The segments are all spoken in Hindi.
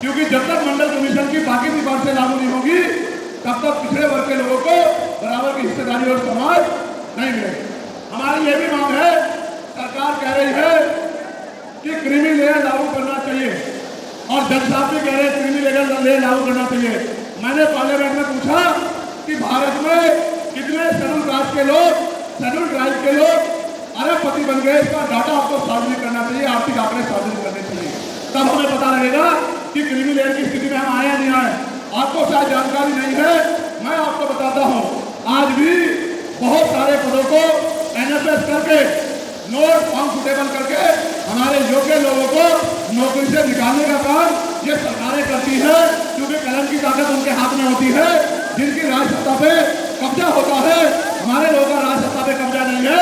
क्योंकि जब तक मंडल कमीशन की बाकी सिफारिशें लागू नहीं होगी तब तक पिछड़े वर्ग के लोगों को बराबर की हिस्सेदारी और समाज नहीं मिलेगी। हमारी ये भी मांग है, सरकार कह रही है कि क्रीमी लेयर लागू करना चाहिए और जज साहब भी कह रहे हैं क्रीमी लेयर लागू करना चाहिए। मैंने पार्लियामेंट में पूछा कि भारत में कितने शेड्यूल कास्ट के लोग, शेड्यूल ट्राइब के लोग अरबपति बन गए, इसका डाटा आपको सार्वजनिक करना चाहिए, आर्थिक आंकड़े सार्वजनिक करने चाहिए, तब हमें पता लगेगा कि क्रीमी लेयर की स्थिति में हम आए या नहीं आए। आपको शायद जानकारी नहीं है, मैं आपको बताता हूं, आज भी बहुत सारे पदों को एनएफएस करके नोट फॉर्म सुटेबल करके हमारे योग्य लोगों को नौकरी से निकालने का काम ये सरकारें करती है, क्योंकि कलम की ताकत उनके हाथ में होती है। जिनकी राजसत्ता पे कब्जा होता है, हमारे लोगों का राजसत्ता पे कब्जा नहीं है,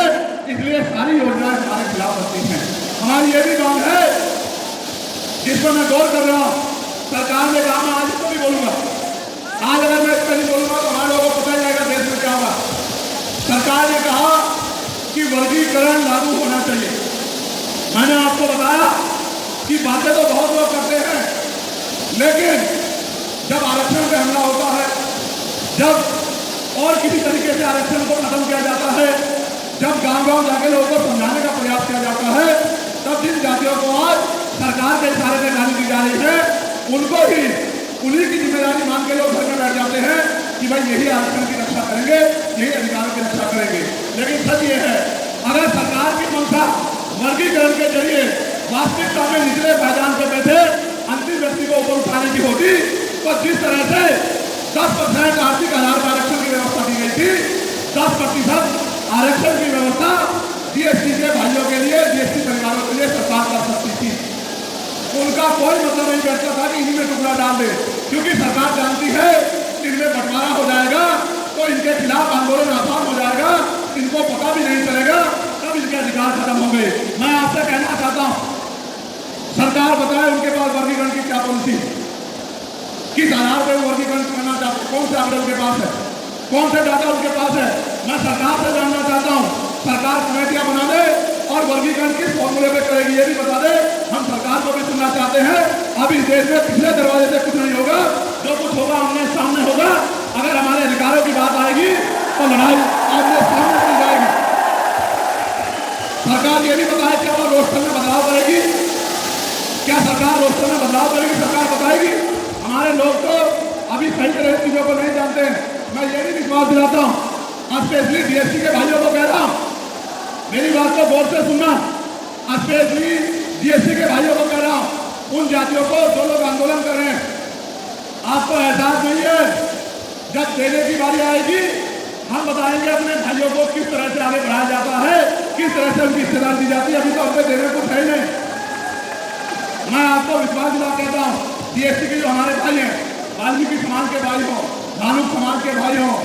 इसलिए सारी योजनाएं हमारे खिलाफ बनती हैं। हमारी ये भी मांग है जिस पर मैं गौर कर रहा हूं, सरकार ने कहा, मैं आज इसको भी बोलूंगा, आज अगर मैं इसको नहीं बोलूंगा तो हमारे लोगों को पता चलेगा देश में क्या होगा। सरकार ने कहा कि वर्गीकरण लागू होना चाहिए। मैंने आपको बताया कि बातें तो बहुत लोग करते हैं, लेकिन जब आरक्षण पे हमला होता है, जब और किसी तरीके से आरक्षण को खत्म किया जाता है, जब गांव-गांव जाके लोगों को समझाने का प्रयास किया जाता है, तब जिन जातियों को आज सरकार के इशारे से गाली दी जा रही है, उनको ही उन्हीं की जिम्मेदारी मान के लोग घर में बैठ जाते हैं कि भाई यही आरक्षण की रक्षा करेंगे, यही अधिकारों की रक्षा करेंगे। लेकिन सच ये है, अगर सरकार की मंशा वर्गीकरण के जरिए वास्तविकता में निचले पायदान पर बैठे अंतिम व्यक्ति को ऊपर उठाने की होती, तो जिस तरह से 10% आर्थिक आधार पर आरक्षण की व्यवस्था की गई थी, 10% आरक्षण की व्यवस्था जीएसटी के भाइयों के लिए, जीएसटी परिवारों के लिए सरकार कर सकती थी। उनका कोई मतलब नहीं बैठता था कि इन्हीं में टुकड़ा डाल दे, क्योंकि सरकार जानती है इनमें बंटवारा हो जाएगा तो इनके खिलाफ आंदोलन आसान हो जाएगा, इनको पता भी नहीं चलेगा, तब इनके अधिकार खत्म हो गए। मैं आपसे कहना चाहता हूं, सरकार बताए उनके पास वर्गीकरण की क्या पॉलिसी, किस आधार पर वर्गीकरण करना चाहते, कौन से आंकड़े उनके पास है, कौन से डाटा उनके पास है। मैं सरकार से जानना चाहता हूं, सरकार कमेटियां बना दे और वर्गीकरण किस फॉर्मूले पे करेगी ये भी बता दे। हम सरकार को भी सुनना चाहते हैं। अभी देश में पिछले दरवाजे से कुछ नहीं होगा, जो कुछ होगा आमने सामने होगा। अगर हमारे अधिकारों की बात आएगी तो लड़ाई आमने सामने चल जाएगी। सरकार ये भी बताए क्या वो रोस्टर में बदलाव करेगी, क्या सरकार रोस्टर में बदलाव करेगी, सरकार बताएगी। हमारे लोग तो अभी सही तरह चीजों को नहीं जानते हैं। मैं ये भी विश्वास दिलाता हूँ, स्पेशली जीएसटी के भाइयों को कह रहा हूँ, मेरी बात को गौर से सुनना। स्पेशली जीएसटी के भाइयों को कह रहा हूं, उन जातियों को जो लोग आंदोलन कर रहे हैं, आपको एहसास नहीं है, जब देने की बारी आएगी हम बताएंगे अपने भाइयों को किस तरह से आगे बढ़ाया जाता है, किस तरह से उनकी हिस्सेदारी दी जाती है। अभी तो हमने देने कुछ है नहीं। मैं आपको विश्वास दिला कहता हूँ, जीएसटी के जो हमारे भाई हैं, वाल्मीकि समाज के भाई हों, धानुक समाज के भाई हों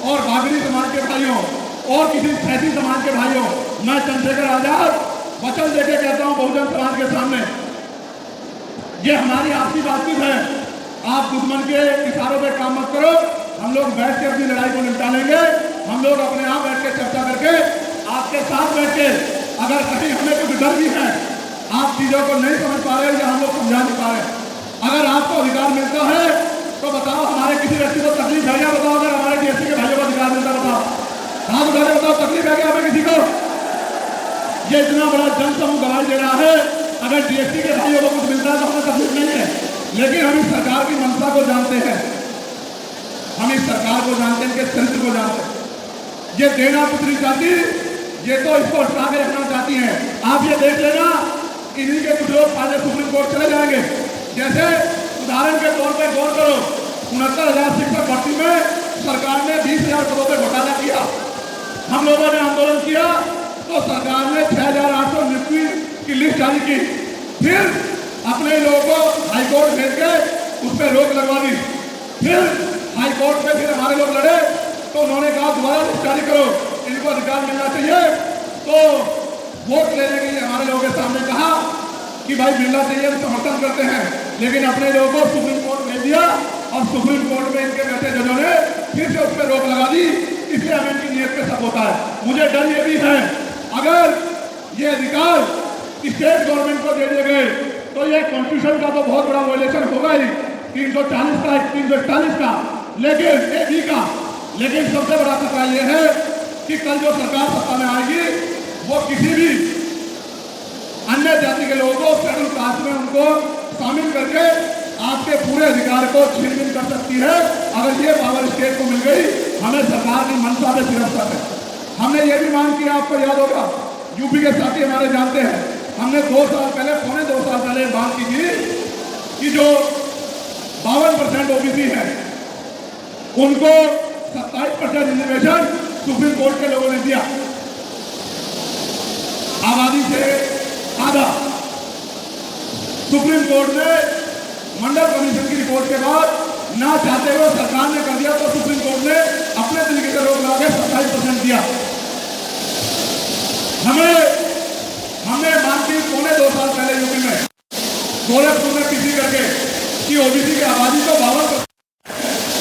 और बागड़ी समाज के भाई हों और किसी सैती समाज के भाई हों, मैं चंद्रशेखर आजाद वचन देके कहता हूं बहुजन समाज के सामने, ये हमारी आपसी बातचीत है। आप दुश्मन के इशारों पे काम मत करो, हम लोग बैठ के अपनी लड़ाई को निपटा लेंगे। हम लोग अपने आप बैठ के चर्चा करके आपके साथ बैठ के, अगर कहीं हमें कुछ डर भी है, आप चीजों को नहीं समझ पा रहे या हम लोग समझा नहीं पा रहे, अगर आपको अधिकार मिलता है तो बताओ, हमारे किसी व्यक्ति को तकलीफ है क्या, बताओ। अगर हमारे जीएसटी के भाइयों को अधिकार मिलता, बताओ, हाथ उठा के बताओ, तकलीफ है क्या हमें किसी को। ये इतना बड़ा जनसमूह गवाही दे रहा है, अगर जीएसटी के भाइयों को कुछ मिलता है तो हमें तकलीफ नहीं है। लेकिन हम इस सरकार की मंशा को जानते हैं, हम इस सरकार को जानते हैं, इनके चरित्र को जानते हैं। ये देना कुछ नहीं चाहती, ये तो इसको हटा के रखना चाहती है। आप ये देख लेना, इन्हीं के कुछ लोग आज सुप्रीम कोर्ट चले जाएंगे। जैसे उदाहरण के तौर पर गौर करो, 69,000 शिक्षक भर्ती में सरकार ने 20,000 पदों पर घोटाला किया। हम लोगों ने आंदोलन किया तो सरकार ने 6,800 नियुक्ति की लिस्ट जारी की, फिर अपने लोगों को हाईकोर्ट भेज के उस पर रोक लगवा दी। फिर हाईकोर्ट में फिर हमारे लोग लड़े तो उन्होंने कहा दोबारा लिस्ट जारी करो, इनको अधिकार मिलना चाहिए। तो वोट लेने के लिए हमारे लोगों के सामने कहा कि भाई मिलना चाहिए, हम समर्थन करते हैं, लेकिन अपने लोगों को सुप्रीम कोर्ट भेज दिया और सुप्रीम कोर्ट में इनके बैठे जजों ने फिर से उस पर रोक लगा दी। इसलिए हमें इनकी नीयत पे सब होता है। मुझे डर ये भी है, अगर ये अधिकार स्टेट गवर्नमेंट को दे दिए गए तो ये कॉन्स्टिट्यूशन का तो बहुत बड़ा वायलेशन होगा ही, 340 का, 341 का, लेकिन एबी का। लेकिन सबसे बड़ा खतरा ये है कि कल जो सरकार सत्ता में आएगी वो किसी भी अन्य जाति के लोगों को शेड्यूल कास्ट में उनको शामिल करके आपके पूरे अधिकार को छीन-बीन कर सकती है। अगर ये पावर स्टेट को मिल गई, हमें सरकार की मंशा पे गिरफ्तार है। हमने ये भी मांग किया, आपको याद होगा, यूपी के साथी हमारे जानते हैं, हमने 2 साल पहले, पौने 2 साल पहले बात की थी कि जो 52% ओबीसी है उनको 27% रिजर्वेशन सुप्रीम कोर्ट के लोगों ने दिया, आबादी से आधा। सुप्रीम कोर्ट ने मंडल कमीशन की रिपोर्ट के बाद ना चाहते हुए सरकार ने कर दिया, तो सुप्रीम कोर्ट ने अपने तरीके से रोक लगा के 27% दिया। हमने मांग की पौने 2 साल पहले यूपी में गोरखपुर में पीसी करके कि ओबीसी की आबादी को 52%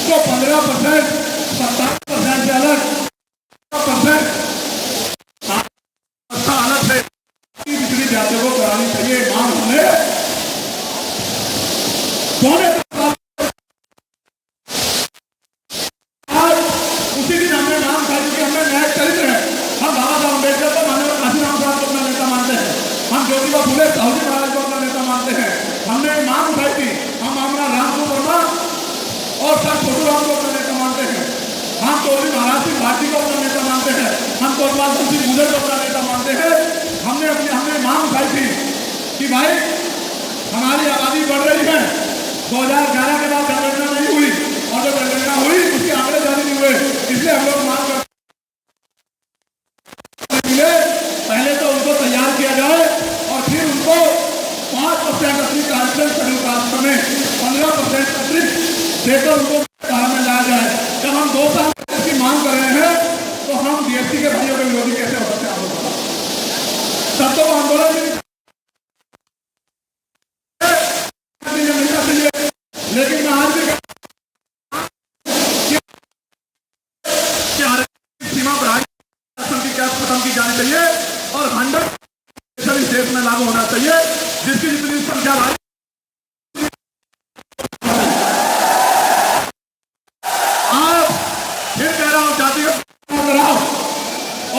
को 15%, 27% से अलग अलग से बिजली जातियों को करानी चाहिए। मांग हमने पौने 2 साल आज उसी दिन हमने नाम खाली कि हमने न्याय चरित्र है। हम बाबा साहब अम्बेडकर को माननीय काशीराम साहब को अपना नेता मानते हैं, हम ज्योतिबा फुले साहूजी महाराज को अपना नेता मानते हैं। हमने एक मांग उठाई थी, हम अपना रामपुर वर्मा और सर छोटूराम को अपना नेता मानते हैं, हम चौधरी महाराज सिंह भारती को अपना नेता मानते हैं, हम कोतवाल सिंह गुजर को अपना नेता मानते हैं। हमने मांग उठाई थी कि भाई हमारी आबादी बढ़ रही है, 2011 के बाद जनगणना नहीं हुई और जब जनगणना हुई उसके आंकड़े जारी नहीं हुए, इसलिए हम लोग मांग करते पहले तो उनको तैयार किया जाए और फिर उनको 5% अपनी कार्यक्रम शेड्यूल कास्ट में 15% अतिरिक्त देकर उनको काम में लाया जाए। जब हम 2 साल की मांग कर रहे हैं तो हम डीएससी के भाइयों के विरोधी कैसे हो सकते हैं? तब तो आंदोलन लेकिन मैं आज भी सीमा बढ़ाई खत्म की जानी चाहिए और 100% इस देश में लागू होना चाहिए, जिसकी जितनी संख्या आप फिर कह रहा हूं जाति कराओ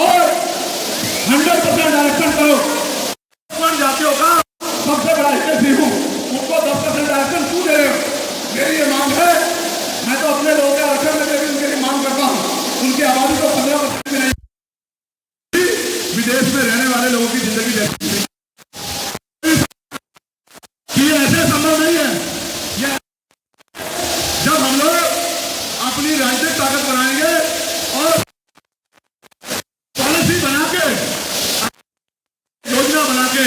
और 100% आरक्षण करो। जातियों का सबसे बड़ा हिस्सा हूं, उनको 10% आरक्षण क्यों दे रहे हो? मेरी ये मांग है, मैं तो अपने लोगों के आरक्षण में भी उनके लिए मांग करता हूं, उनकी आबादी को 15% भी नहीं, विदेश में रहने वाले लोगों की जिंदगी जैसी ये ऐसे संभव नहीं है। ये जब हम लोग अपनी राजनीतिक ताकत बनाएंगे और पॉलिसी बना के, योजना बना के,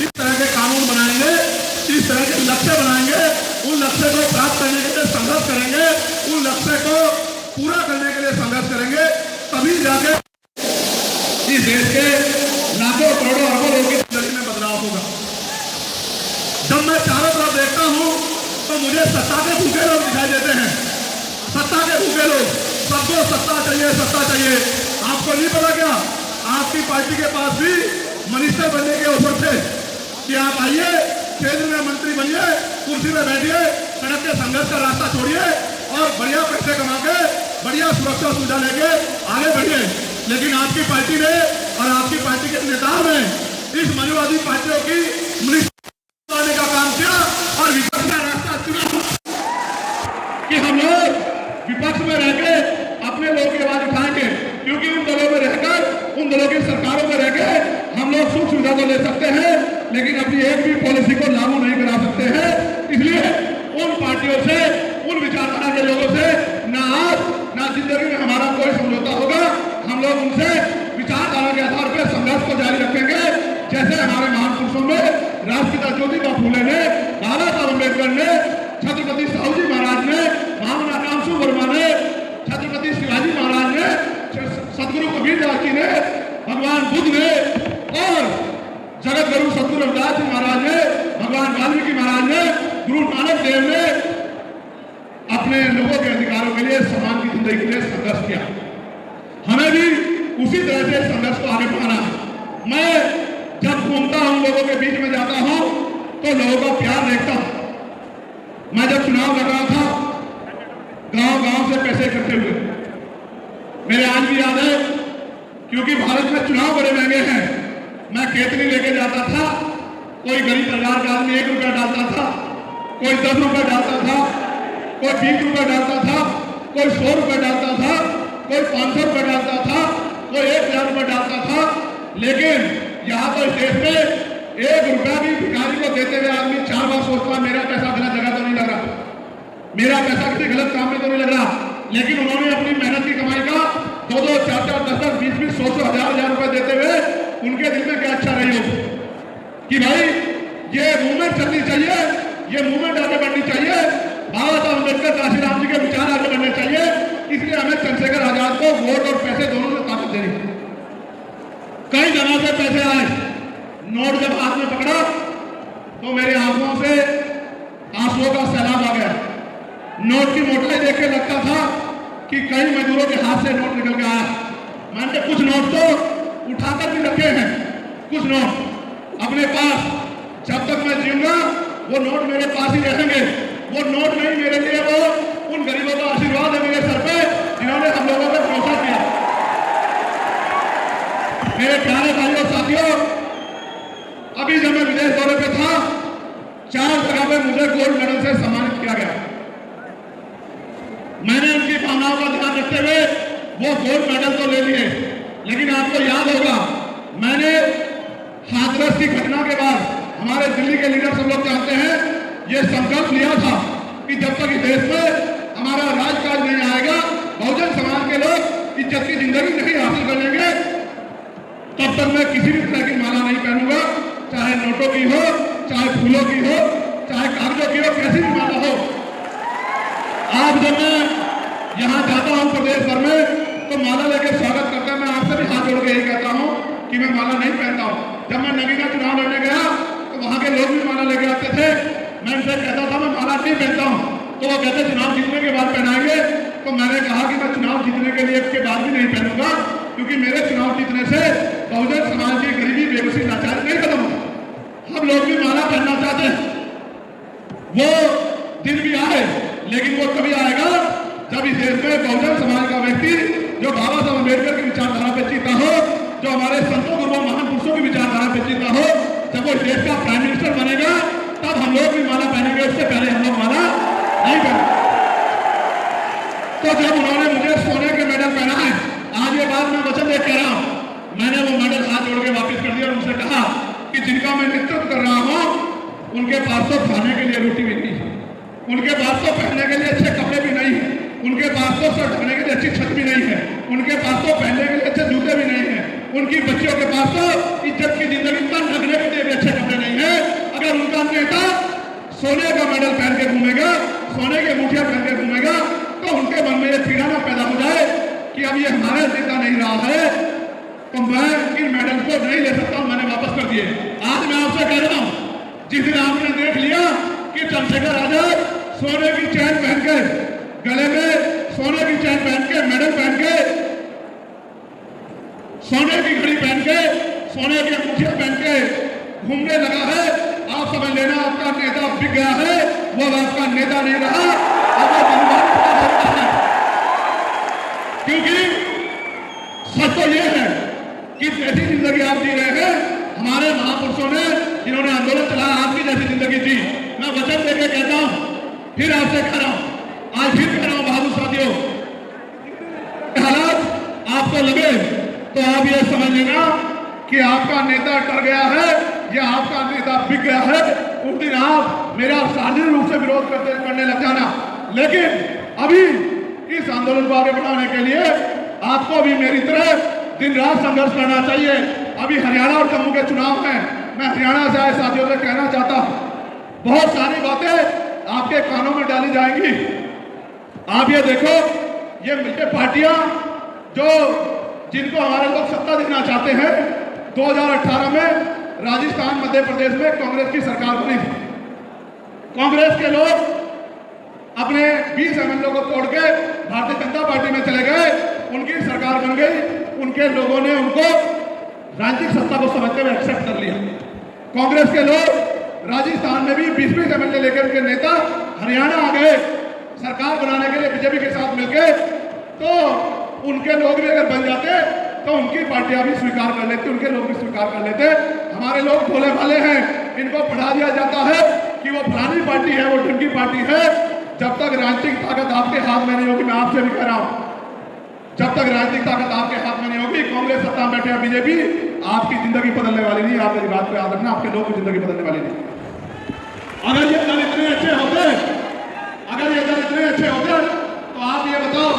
इस तरह के कानून बनाएंगे, इस तरह के लक्ष्य बनाएंगे, उन लक्ष्य को प्राप्त करने के लिए संघर्ष करेंगे, उन लक्ष्य को पूरा करने के लिए संघर्ष करेंगे, तभी जाके इस देश के लाखों करोड़ों अरबों लोगों की जिंदगी में बदलाव होगा। जब मैं चारों तरफ देखता हूं तो मुझे सत्ता के भूखे लोग दिखाई देते हैं, सत्ता के भूखे लोग, सबको सत्ता चाहिए, सत्ता चाहिए। आपको नहीं पता क्या, आपकी पार्टी के पास भी मिनिस्टर बनने के ऑफर थे कि आप आइए, केंद्र में मंत्री बनिए, कुर्सी में बैठिए, सड़क के संघर्ष का रास्ता छोड़िए और बढ़िया पैसे कमा के बढ़िया सुरक्षा सुविधा लेके आगे बढ़िए। लेकिन आपकी पार्टी ने और आपकी पार्टी के नेताओं ने इस मनुवादी पार्टियों की मिनिस्टर बनाने का काम किया और विपक्ष का रास्ता चुना कि हम लोग विपक्ष में रहकर अपने लोगों की आवाज उठाएंगे, क्योंकि उन दलों में रहकर, उन दलों की सरकारों में रहकर हम लोग सुख सुविधा तो ले सकते हैं, लेकिन अपनी एक भी पॉलिसी को लागू नहीं करा सकते हैं। इसलिए उन पार्टियों से, उन विचारधारा के लोगों से ना आज ना जिंदगी में हमारा कोई समझौता होगा। हम लोग उनसे विचारधारा के आधार पर संघर्ष को जारी रखेंगे, जैसे हमारे महान पुरुषों में राष्ट्रपिता ज्योतिबा फूले ने, बाबा साहब अम्बेडकर ने, छत्रपति साहूजी महाराज ने, महामना कामसू वर्मा ने, छत्रपति शिवाजी महाराज ने, सदगुरु कबीरदास जी ने, भगवान बुद्ध ने और जगत गुरु सतगुरु रविदास जी महाराज ने, भगवान वाल्मीकि महाराज ने, गुरु नानक देव ने अपने लोगों के अधिकारों के लिए, समाज की जिंदगी के लिए संघर्ष किया। हमें भी उसी तरह से संघर्ष को आगे बढ़ाना है। मैं जब घूमता हूं, लोगों के बीच में जाता हूं, तो लोगों का प्यार देखता। मैं जब चुनाव लड़ रहा था, गांव गांव से पैसे इकट्ठे हुए, मेरे आज भी याद है, क्योंकि भारत में चुनाव बड़े महंगे हैं। मैं केतली लेके जाता था, कोई गरीब परिवार का आदमी 1 रुपया डालता था, कोई 10 रुपया डालता था, कोई 20 रुपया डालता था, कोई 100 रुपया डालता था, कोई 500 रुपया डालता था, कोई 1000 रुपया डालता था। लेकिन यहाँ तो इस देश में 1 रुपया भी भिखारी को देते हुए आदमी 4 बार सोचता, मेरा पैसा गलत जगह तो नहीं लग रहा, मेरा पैसा किसी गलत काम में तो नहीं लग रहा। लेकिन उन्होंने अपनी मेहनत की कमाई का 2-2, 4-4, 10-10, 20-20, 100-100, 1000-1000 रुपए देते हुए उनके दिल में क्या अच्छा रही हो कि भाई ये मूवमेंट चलनी चाहिए, ये मूवमेंट आगे बढ़नी चाहिए, बाबा साहब अम्बेडकर, काशीराम जी के विचार आगे बढ़ने चाहिए। इसलिए हमें चंद्रशेखर आजाद को वोट और पैसे दोनों से ताकत देनी। कई जगह से पैसे आए, नोट जब हाथ में पकड़ा तो मेरे आंखों से आंसुओं का सैलाब आ गया। नोट की मोटाई देख के लगता था कि कई मजदूरों के हाथ से नोट निकल के आया। मैंने कुछ नोट तो उठाकर भी रखे हैं, कुछ नोट अपने पास, जब तक मैं जीऊंगा वो नोट मेरे पास ही रहेंगे। वो नोट नहीं मेरे लिए, वो उन गरीबों का आशीर्वाद है मेरे सर पे, जिन्होंने हम लोगों पर भरोसा किया। मेरे प्यारे भाइयों साथियों, अभी जब मैं विदेश दौरे पे था, 4 जगह पे मुझे गोल्ड मेडल से सम्मानित किया गया। मैंने उनकी भावनाओं का ध्यान रखते हुए वो गोल्ड मेडल तो ले लिए, लेकिन आपको याद होगा मैंने हाथरस की घटना के बाद, हमारे दिल्ली के लीडर सब लोग जानते हैं, ये संकल्प लिया था कि जब तक इस देश में हमारा राजकाज नहीं आएगा, बहुजन समाज के लोग इज्जत की जिंदगी नहीं हासिल कर लेंगे, तब तक मैं किसी भी तरह की माला नहीं पहनूंगा, चाहे नोटों की हो, चाहे फूलों की हो, चाहे कागजों की हो, कैसी भी माला हो। आज जब मैं यहाँ जाता हूँ प्रदेश भर में, तो माला लेकर स्वागत करता है। मैं आपसे भी हाथ जोड़ के यही कहता हूँ कि मैं माला नहीं पहनता हूँ। जब मैं नगीना चुनाव लड़ने गया तो वहाँ के लोग भी माला लेके आते थे, मैं उनसे कहता था मैं माला नहीं पहनता हूँ, तो वो कहते चुनाव जीतने के बाद पहनाएंगे। तो मैंने कहा कि मैं चुनाव जीतने के लिए इसके बाद भी नहीं पहनूंगा, क्योंकि मेरे चुनाव जीतने से बहुजन समाज की गरीबी, बेबसी, लाचारी नहीं खत्म होगा। हम लोग भी माला पहनना चाहते हैं, वो दिन भी आए, लेकिन वो कभी आएगा जब इस देश में बहुजन समाज का व्यक्ति जो बाबा साहब अम्बेडकर की विचारधारा पे जीता हो, जो हमारे संतों गुरुओं महान पुरुषों की विचारधारा पे जीता हो, जब वो इस देश का प्राइम मिनिस्टर बनेगा, तब हम लोग भी माला पहनेंगे। उससे पहले हम लोग माला नहीं पहनेंगे। तो जब उन्होंने मुझे सोने के मेडल पहनाए, आज ये बात मैं वचन देख कह रहा हूँ, मैंने वो मेडल हाथ जोड़ के वापिस कर दिया और उनसे कहा कि जिनका मैं नेतृत्व कर रहा हूँ, उनके पास तो खाने के लिए रोटी भी नहीं है, उनके पास तो पहनने के लिए अच्छे कपड़े भी नहीं है, उनके पास तो सर ढकने के लिए अच्छी छत भी नहीं है, उनके पास तो पहनने के लिए अच्छे जूते भी नहीं है, उनकी बच्चियों के पास तो इज्जत की जिंदगी का ढकने के लिए भी अच्छे कपड़े नहीं है। अगर उनका नेता सोने का मेडल पहन के घूमेगा, सोने के अंगूठियां पहन के घूमेगा, तो उनके मन में ये पीड़ा ना पैदा हो जाए कि अब ये हमारा नेता नहीं रहा है, तो मैं इन मेडल को नहीं ले सकता, मैंने वापस कर दिए। आज मैं आपसे कह रहा हूँ, जिस दिन आपने देख लिया कि चंद्रशेखर आजाद सोने की चैन पहन के, गले में सोने की चैन पहन के, मेडल पहन के, सोने की घड़ी पहन के, सोने की अंगूठियां पहन के घूमने लगा है, आप समझ लेना आपका नेता बिक गया है, वो आपका नेता नहीं रहा, अब वो धन्यवाद होता है। क्योंकि सच तो ये है कि जैसी जिंदगी आप जी रहे हैं, हमारे महापुरुषों ने जिन्होंने आंदोलन चलाया, आपकी जैसी जिंदगी जी। मैं वचन देके कहता हूं, फिर आपसे कह रहा हूं, आज फिर कह रहा हूं बहादुर साथियों, हालात आपको लगे तो आप ये समझ लेना कि आपका नेता डर गया है या आपका नेता बिक गया है। उस दिन आप मेरा शारीरिक रूप से विरोध करने लग जाना, लेकिन अभी इस आंदोलन को आगे बढ़ाने के लिए आपको भी मेरी तरह दिन रात संघर्ष करना चाहिए। अभी हरियाणा और जम्मू के चुनाव हैं, मैं हरियाणा से आए साथियों से कहना चाहता हूं, बहुत सारी बातें आपके कानों में डाली जाएंगी। आप ये देखो, ये पार्टियां जो जिनको हमारे लोग सत्ता देना चाहते हैं, 2018 में राजस्थान, मध्य प्रदेश में कांग्रेस की सरकार बनी थी। कांग्रेस के लोग अपने 20 एमएलए को तोड़ के भारतीय जनता पार्टी में चले गए, उनकी सरकार बन गई, उनके लोगों ने उनको राजनीतिक सत्ता को समझते हुए एक्सेप्ट कर लिया। कांग्रेस के लोग राजस्थान में भी 20-20 एमएलए लेकर उनके नेता हरियाणा आ गए सरकार बनाने के लिए बीजेपी के साथ मिलकर, तो उनके लोग भी अगर बन जाते तो उनकी पार्टियां भी स्वीकार कर लेते, उनके लोग भी स्वीकार कर लेते। हमारे लोग भोले भाले हैं, इनको बढ़ा दिया जाता है कि वो फलानी पार्टी है, वो ढंगी पार्टी है। जब तक राजनीतिक ताकत आपके हाथ में नहीं होगी, मैं आपसे भी कह रहा हूं, जब तक राजनीतिक ताकत आपके हाथ में नहीं होगी, कांग्रेस सत्ता में बैठे बीजेपी, आपकी जिंदगी बदलने वाली नहीं। आप मेरी बात पे याद रखना, आपके लोग की जिंदगी बदलने वाली नहीं। अगर ये दल इतने अच्छे होते, अगर ये दल इतने अच्छे होते, तो आप ये बताओ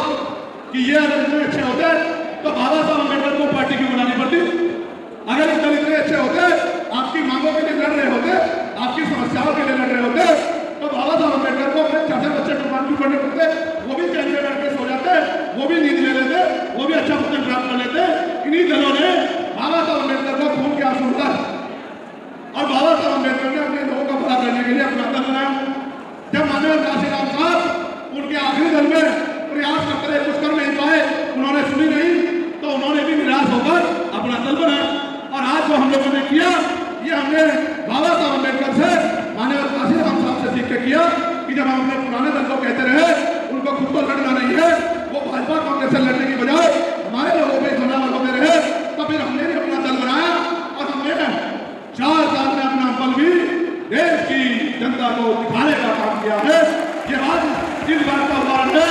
कि ये अगर इतने अच्छे होते तो बाबा साहब अम्बेडकर को पार्टी क्यों बनानी पड़ती? अगर ये दल इतने अच्छे होते, आपकी मांगों के लिए लड़ रहे होते, आपकी समस्याओं के लिए लड़ रहे होते, तो बाबा साहब अम्बेडकर को अपने 4 बच्चे कुर्बान क्यों करने पड़ते? वो भी चैन से बैठ के सो जाते, वो भी नींद ले लेते, वो भी अच्छा भोजन प्राप्त कर लेते। इन्हीं दलों ने बाबा साहब अम्बेडकर को खून के आंसू रुला और बाबा साहब अम्बेडकर ने अपने लोगों का भला करने के लिए अपना दल बनाया। जब माननीय काशीराम साहब उनके आखिरी दल में प्रयास करते रहे, कुछ कर नहीं पाए, उन्होंने सुनी नहीं, तो उन्होंने भी निराश होकर अपना दल बनाया। और आज जो हम लोगों ने किया, ये हमने बाबा साहब अम्बेडकर से, माननीय काशीराम साहब से सीख के किया कि जब हम अपने पुराने दल को कहते रहे उनको खुद को लड़ना नहीं है, वो भाजपा कांग्रेस से लड़ने की बजाय हमारे लोगों पे हमलावर होते रहे, तो फिर हमने भी अपना दल बनाया और हमने 4 साल में अपना बल भी देश की जनता को दिखाने का काम किया है। ये आज इस बात का उदाहरण है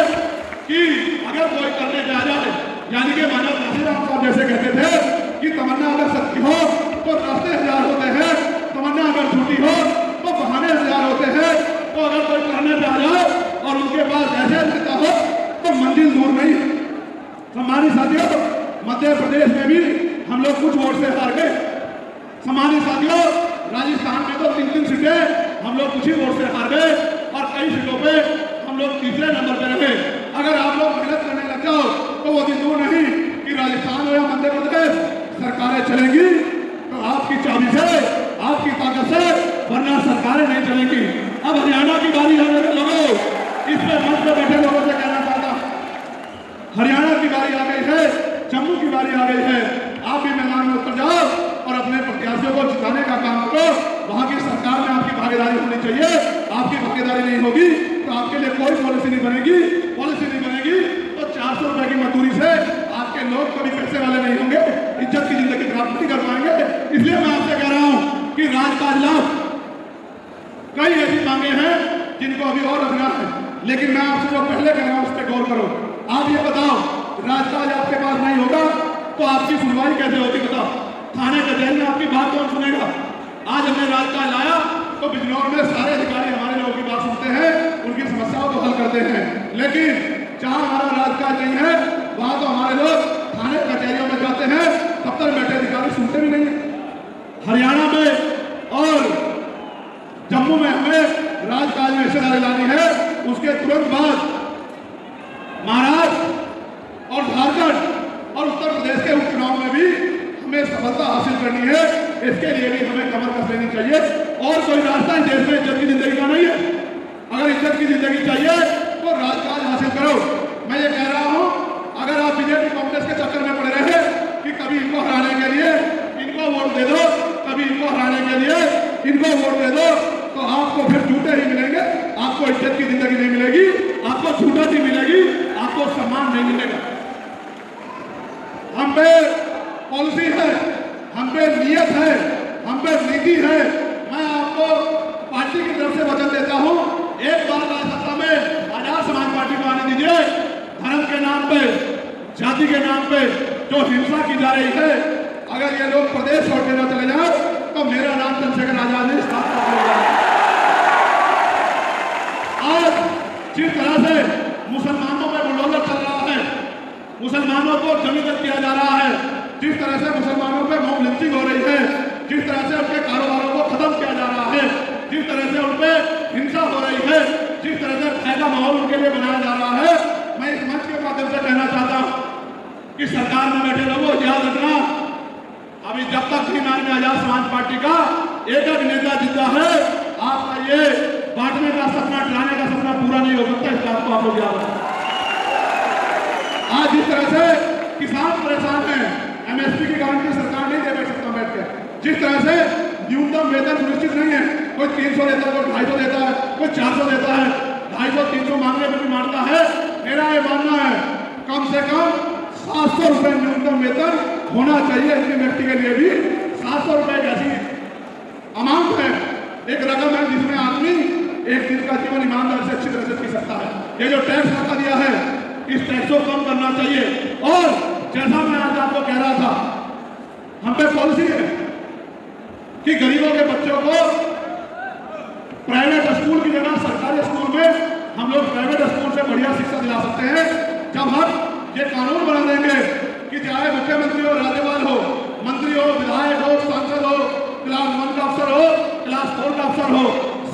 कि अगर कोई करने पे आ जाए, यानी कि मानव काशीराम साहब जैसे कहते थे कि तमन्ना अगर सच्ची हो तो रास्ते 1000 होते हैं, तमन्ना अगर झूठी हो तो बहाने 1000 होते हैं। तो अगर कोई करने पे आ जाए और उनके पास ऐसे नेता हो तो मंजिल दूर नहीं है। सम्मानित साथियों, मध्य प्रदेश में भी हम लोग कुछ वोट से हार गए। सम्मानित साथियों, राजस्थान में तो 3-3 सीटें हम लोग कुछ ही वोट से हार गए और कई सीटों पे हम लोग तीसरे नंबर पे रहे। अगर आप लोग मेहनत करने लग जाओ तो वो दिन दूर नहीं कि राजस्थान हो या मध्य प्रदेश सरकारें चलेंगी, तो आपकी चाबी से, आपकी ताकत से, वरना सरकारें नहीं चलेंगी। अब हरियाणा की बारी है मेरे लोगों, इस पे मंच पे बैठे लोगों से कहना चाहता हूं, हरियाणा की बारी आ गई है, जम्मू की बारी आ गई है। आप भी मैदान में उतर जाओ और अपने प्रत्याशियों को जिताने का काम करो। वहां की सरकार में आपकी भागीदारी होनी चाहिए। आपकी भागीदारी नहीं होगी तो आपके लिए कोई पॉलिसी नहीं बनेगी। पॉलिसी नहीं बनेगी तो 400 रुपए की मजदूरी से आपके लोग कभी पैसे वाले नहीं होंगे, इज्जत की जिंदगी प्राप्त नहीं कर पाएंगे। इसलिए मैं आपसे कह रहा हूं कि राजकाज लाओ। कई ऐसी मांगे हैं जिनको अभी और रखना है, लेकिन मैं आपसे जो पहले कह रहा हूं उस पर गौर करो। आप ये बताओ, राजकाज आपके पास नहीं होगा तो आपकी सुनवाई कैसे होगी? बताओ, थाने कचहरी में आपकी बात कौन सुनेगा? आज हमने राजकाज लाया तो बिजनौर में सारे अधिकारी हमारे लोगों की बात सुनते हैं, उनकी समस्याओं को हल करते हैं। लेकिन जहां हमारा राजकाज नहीं है वहां तो हमारे लोग थाने कचहरियों में जाते हैं, दफ्तर में बैठे अधिकारी सुनते भी नहीं है। हरियाणा में और जम्मू में हमें राजकाज में हिस्सेदारी लानी है। उसके तुरंत बाद महाराष्ट्र और झारखंड और उत्तर प्रदेश के उपचुनाव में भी हमें सफलता हासिल करनी है। इसके लिए भी हमें कमर कस लेनी चाहिए। और कोई रास्ता इस देश में इज्जत की जिंदगी का नहीं है। अगर इज्जत की जिंदगी चाहिए तो राजकाज हासिल करो। मैं ये कह रहा हूं, अगर आप बीजेपी कांग्रेस के चक्कर में पड़े रहे कि कभी इनको हराने के लिए इनको वोट दे दो, कभी इनको हराने के लिए इनको वोट दे दो, तो आपको फिर झूठे ही मिलेंगे। आपको इज्जत की जिंदगी नहीं मिलेगी, आपको झूठा ही मिलेगी, आपको सम्मान नहीं मिलेगा। हम पे पॉलिसी है, हम पे नियत है, हम पे नीति है। मैं आपको पार्टी की तरफ से वचन देता हूं, एक बार राज्यसभा में आजाद समाज पार्टी को आने दीजिए। धर्म के नाम पे, जाति के नाम पे जो हिंसा की जा रही है, अगर ये लोग प्रदेश छोड़ के न चले जाए तो मेरा नाम चंद्रशेखर आजाद ने स्थापना करेगा। आज जिस तरह से मुसलमानों में बुलडोजर चल रहा है, मुसलमानों को जमीन किया जा रहा है, जिस तरह से मुसलमानों पे मॉब लिंचिंग हो रही है, जिस तरह से उनके कारोबारों को खत्म किया जा रहा है, जिस तरह से उन पे हिंसा हो रही है, जिस तरह से भय का माहौल उनके लिए बनाया जा रहा है, मैं इस मंच के माध्यम से कहना चाहता हूं कि सरकार में बैठे लोगों याद रखना, अभी जब तक भी माननीय आजाद समाज पार्टी का एक नेता जिंदा है, आपका ये बांटने का सपना, लाने का सपना पूरा नहीं हो सकता। इस बात को आप लोग याद रखें। आज जिस तरह से किसान परेशान हैं, एमएसपी की गारंटी सरकार नहीं दे सकता बैठ के, जिस तरह से न्यूनतम वेतन सुनिश्चित नहीं है, कोई 300 देता है, कोई 250 देता है, कोई 400 देता है। 250-300 मांगने में भी मानता है। मेरा ये मानना है कम से कम 700 रुपये न्यूनतम वेतन होना चाहिए। इतने व्यक्ति के लिए भी 700 रुपये की ऐसी अमाउंट है, एक रकम है जिसमें आदमी एक दिन का जीवन ईमानदारी से अच्छी तरह से जी सकता है। ये जो टैक्स लगा दिया है, इस टैक्स को कम करना चाहिए। और जैसा मैं आज आपको कह रहा था, हम पे पॉलिसी है कि गरीबों के बच्चों को प्राइवेट स्कूल की जगह सरकारी स्कूल में हम लोग प्राइवेट स्कूल से बढ़िया शिक्षा दिला सकते हैं। जब हम ये कानून बना देंगे कि चाहे मुख्यमंत्री हो, राज्यपाल हो, मंत्री हो, विधायक हो, सांसद हो, क्लास 1 का अफसर हो, क्लास 4 का अफसर हो,